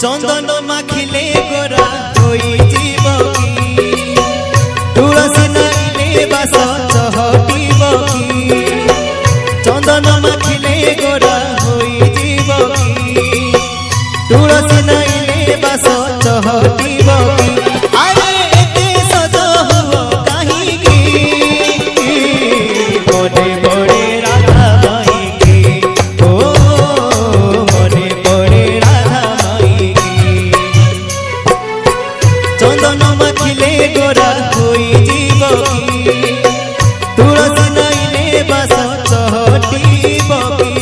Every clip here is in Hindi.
चंदन माखिले गोरा होई जीव की तुलसी नाइले बास चहटिब की चंदन माखिले गोरा होई जीव की तुलसी नाइले बास चहटिब की अरे एते सज हुओ काहे की मोने बड़े राधा माई की ओ मोने बड़े राधा माई की चंदन माखिले गोरा होई जीव की तुलसी नाइले बास चहटिब की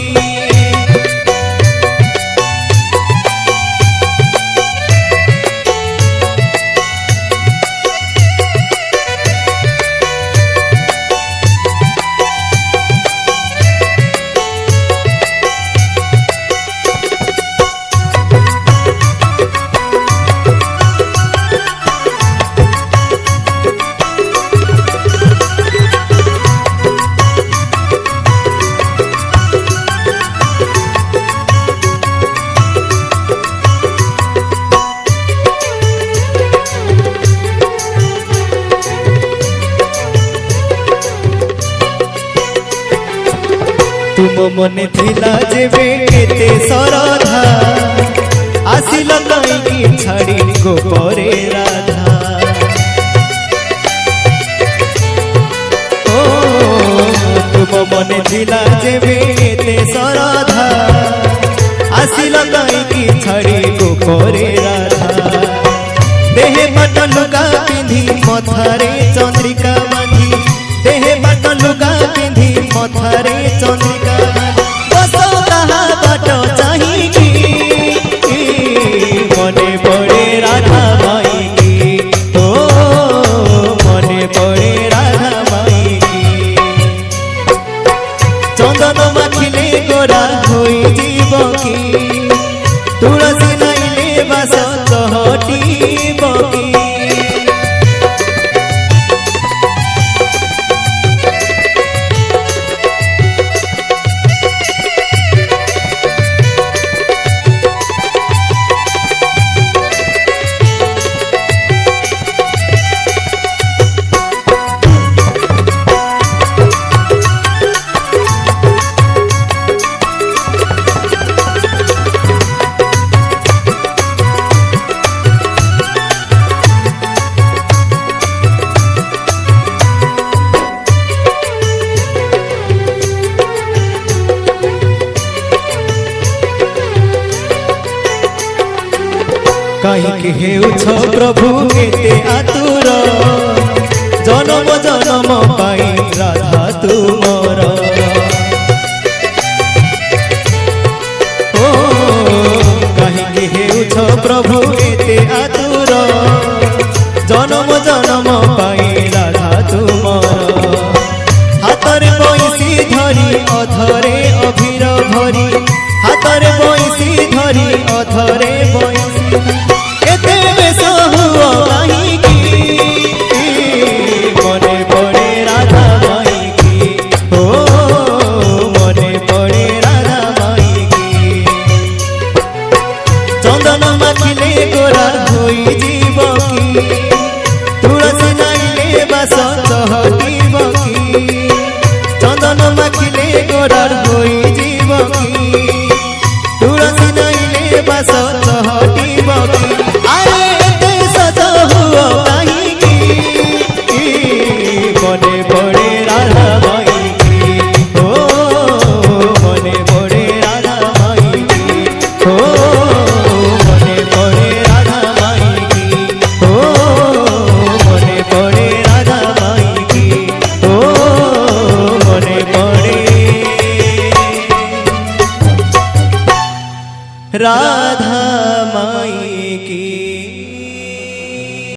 तुम मने थिला जेबे केते सरधा आसिल कहीं छाड़ी गोपरे राधा ओ तुम मने थिला जेबे केते सरधा आसिल कहीं छाड़ी गोपरे राधा देहे पट लुगा पिंधी मथारे चंद्रिका बांधी देहे पट लुगा पिंधी मथारे चंद्रिका मने बड़े राधा माई की ओ मने बड़े राधा माई की चंदन माखिले गोरा होई जीव की तुलसी नाइले बास चहटिब की कहीं हेउछ प्रभु केते आतुर जन्म जन्म पाई राधा तुमर ओ कहीं हेउछ प्रभु केते आतुर जन्म जन्म पाई राधा तुमर हाथरे बंसी धरी अधरे अभिर भरी हाथरे बंसी धरी अधरे बंसी मने बड़े राधा माई की ओ मने बड़े राधा माई की चंदन माखिले गोरा होई जीव की तुलसी नाइले बास चहटिब की चंदन माखिले गोरा होई जीव की तुलसी नाइले बास चहटिब की मने बड़े राधा माई की ओ मने बड़े राधा माई की ओ मने बड़े राधा माई की ओ मने बड़े राधा माई की ओ मने बड़े राधा